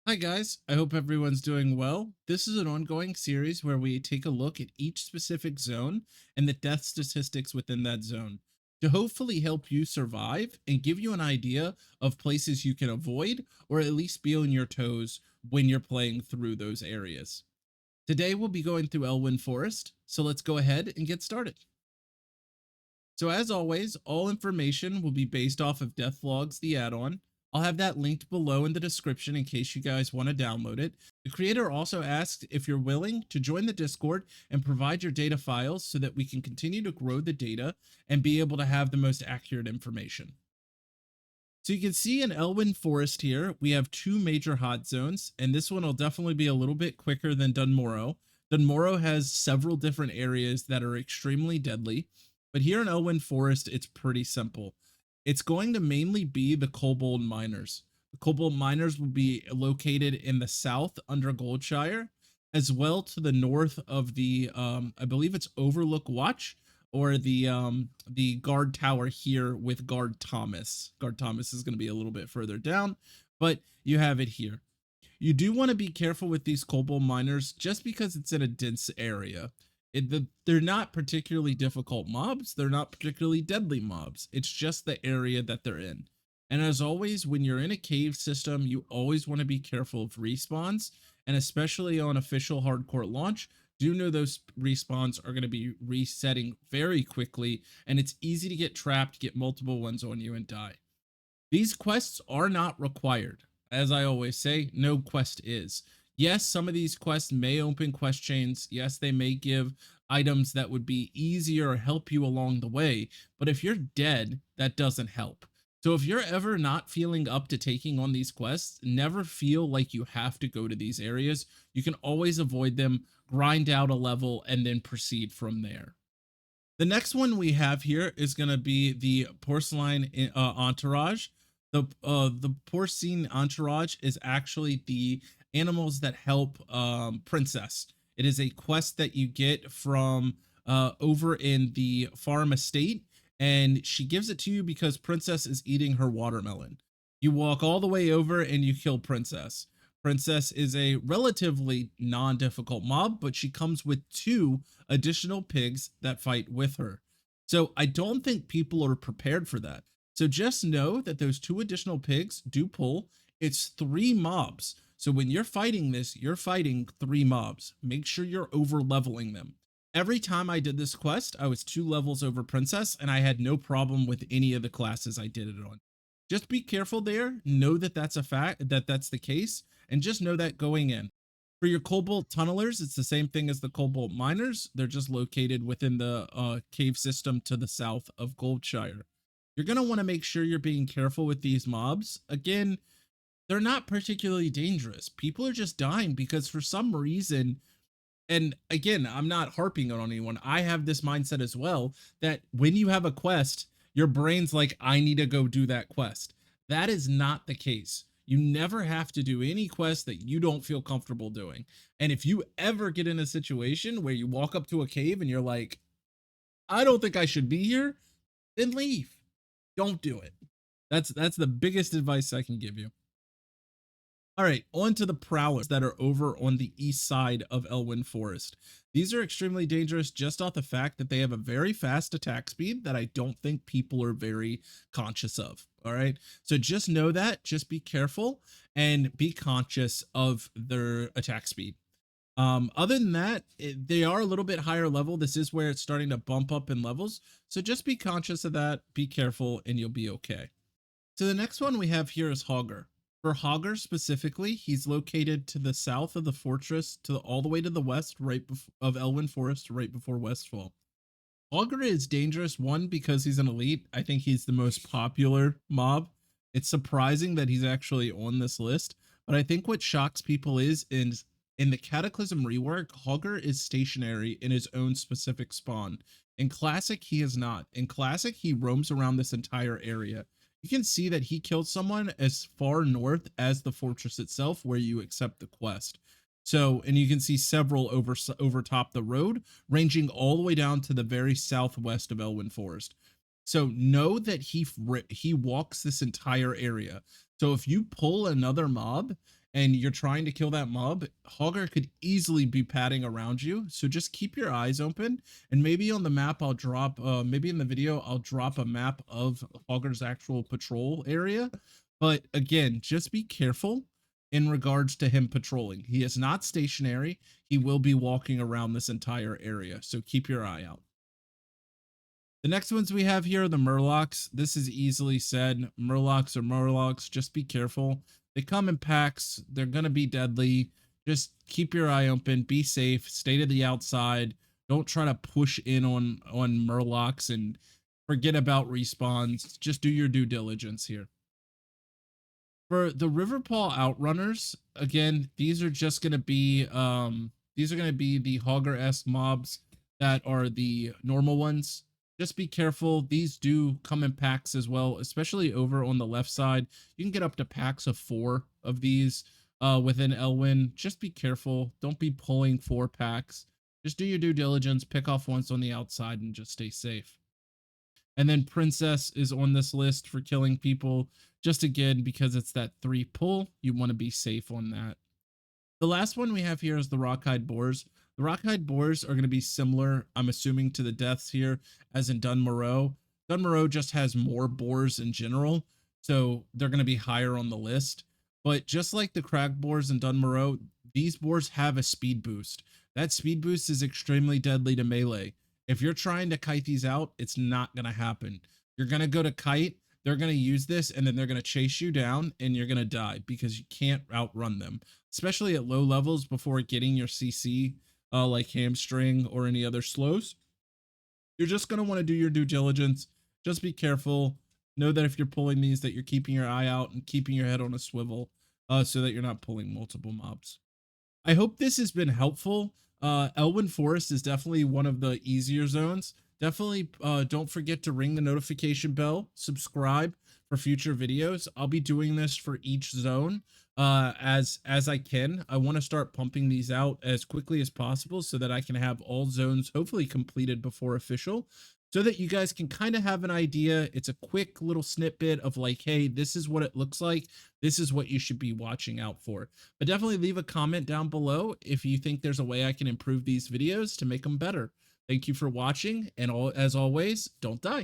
Hi guys, I hope everyone's doing well. This is an ongoing series where we take a look at each specific zone and the death statistics within that zone to hopefully help you survive and give you an idea of places you can avoid or at least be on your toes when you're playing through those areas. Today we'll be going through Elwynn Forest, so let's go ahead and get started. So as always, all information will be based off of Deathlogs, the add-on. I'll have that linked below in the description in case you guys want to download it. The creator also asked if you're willing to join the Discord and provide your data files so that we can continue to grow the data and be able to have the most accurate information. So you can see in Elwynn Forest here, we have two major hot zones, and this one will definitely be a little bit quicker than Dunmorrow. Dunmorrow has several different areas that are extremely deadly, but here in Elwynn Forest, it's pretty simple. It's going to mainly be the Cobalt Miners. The Cobalt Miners will be located in the south under Goldshire, as well to the north of the, I believe it's Overlook Watch, or the guard tower here with guard Thomas. Guard Thomas is going to be a little bit further down, but you have it here. You do want to be careful with these cobalt miners just because it's in a dense area. They're not particularly difficult mobs, they're not particularly deadly mobs, it's just the area that they're in. And as always, when you're in a cave system, you always want to be careful of respawns, and especially on official hardcore launch, do know those respawns are going to be resetting very quickly, and it's easy to get trapped, get multiple ones on you, and die. These quests are not required. As I always say, no quest is. Yes, some of these quests may open quest chains. Yes, they may give items that would be easier or help you along the way. But if you're dead, that doesn't help. So if you're ever not feeling up to taking on these quests, never feel like you have to go to these areas. You can always avoid them, grind out a level, and then proceed from there. The next one we have here is going to be the Porcelain Entourage. The Porcelain Entourage is actually the animals that help Princess. It is a quest that you get from over in the farm estate, and she gives it to you because Princess is eating her watermelon. You walk all the way over and you kill Princess. Princess is a relatively non-difficult mob, but she comes with two additional pigs that fight with her. So I don't think people are prepared for that. So just know that those two additional pigs do pull. It's three mobs. So when you're fighting this, you're fighting three mobs. Make sure you're over leveling them. Every time I did this quest, I was 2 levels over Princess, and I had no problem with any of the classes I did it on. Just be careful there. Know that that's a fact, that's the case, and just know that going in. For your Cobalt Tunnelers, it's the same thing as the Cobalt Miners. They're just located within the cave system to the south of Goldshire. You're going to want to make sure you're being careful with these mobs. Again, they're not particularly dangerous. People are just dying because for some reason, and again, I'm not harping on anyone. I have this mindset as well that when you have a quest, your brain's like, I need to go do that quest. That is not the case. You never have to do any quest that you don't feel comfortable doing. And if you ever get in a situation where you walk up to a cave and you're like, I don't think I should be here, then leave. Don't do it. That's the biggest advice I can give you. All right, on to the prowlers that are over on the east side of Elwynn Forest. These are extremely dangerous just off the fact that they have a very fast attack speed that I don't think people are very conscious of. All right, so just know that, just be careful and be conscious of their attack speed. Other than that, they are a little bit higher level. This is where it's starting to bump up in levels. So just be conscious of that, be careful, and you'll be okay. So the next one we have here is Hogger. For Hogger specifically, he's located to the south of the fortress, to all the way to the west, of Elwynn Forest, right before Westfall. Hogger is dangerous, one, because he's an elite. I think he's the most popular mob. It's surprising that he's actually on this list, but I think what shocks people is in the Cataclysm rework, Hogger is stationary in his own specific spawn. In Classic, he is not. In Classic, he roams around this entire area. You can see that he killed someone as far north as the fortress itself where you accept the quest. So, and you can see several over top the road, ranging all the way down to the very southwest of Elwynn Forest. So know that he walks this entire area. So if you pull another mob and you're trying to kill that mob, Hogger could easily be padding around you. So just keep your eyes open, and maybe on the map I'll drop, maybe in the video I'll drop a map of Hogger's actual patrol area. But again, just be careful in regards to him patrolling. He is not stationary. He will be walking around this entire area. So keep your eye out. The next ones we have here are the Murlocs. This is easily said. Murlocs are Murlocs. Just be careful. They come in packs. They're going to be deadly. Just keep your eye open. Be safe. Stay to the outside. Don't try to push in on Murlocs and forget about respawns. Just do your due diligence here. For the Riverpaw Outrunners, again, these are just going to be the Hogger-esque mobs that are the normal ones. Just be careful. These do come in packs as well, especially over on the left side. You can get up to packs of 4 of these within Elwynn. Just be careful. Don't be pulling 4 packs. Just do your due diligence, pick off ones on the outside, and just stay safe. And then Princess is on this list for killing people. Just again, because it's that 3 pull, you want to be safe on that. The last one we have here is the Rockhide Bores. The Rockhide Bores are going to be similar, I'm assuming, to the deaths here as in Dunmoreau. Dunmoreau just has more boars in general, so they're going to be higher on the list. But just like the Crag Boars in Dunmoreau, these boars have a speed boost. That speed boost is extremely deadly to melee. If you're trying to kite these out, it's not going to happen. You're going to go to kite, they're going to use this, and then they're going to chase you down, and you're going to die because you can't outrun them, especially at low levels before getting your CC, like hamstring or any other slows. You're just going to want to do your due diligence. Just be careful. Know that if you're pulling these, that you're keeping your eye out and keeping your head on a swivel, so that you're not pulling multiple mobs. I hope this has been helpful. Elwynn Forest is definitely one of the easier zones. Definitely don't forget to ring the notification bell, subscribe for future videos. I'll be doing this for each zone as I can. I want to start pumping these out as quickly as possible so that I can have all zones hopefully completed before official, so that you guys can kind of have an idea. It's a quick little snippet of like, hey, this is what it looks like. This is what you should be watching out for. But definitely leave a comment down below if you think there's a way I can improve these videos to make them better. Thank you for watching, and as always, don't die.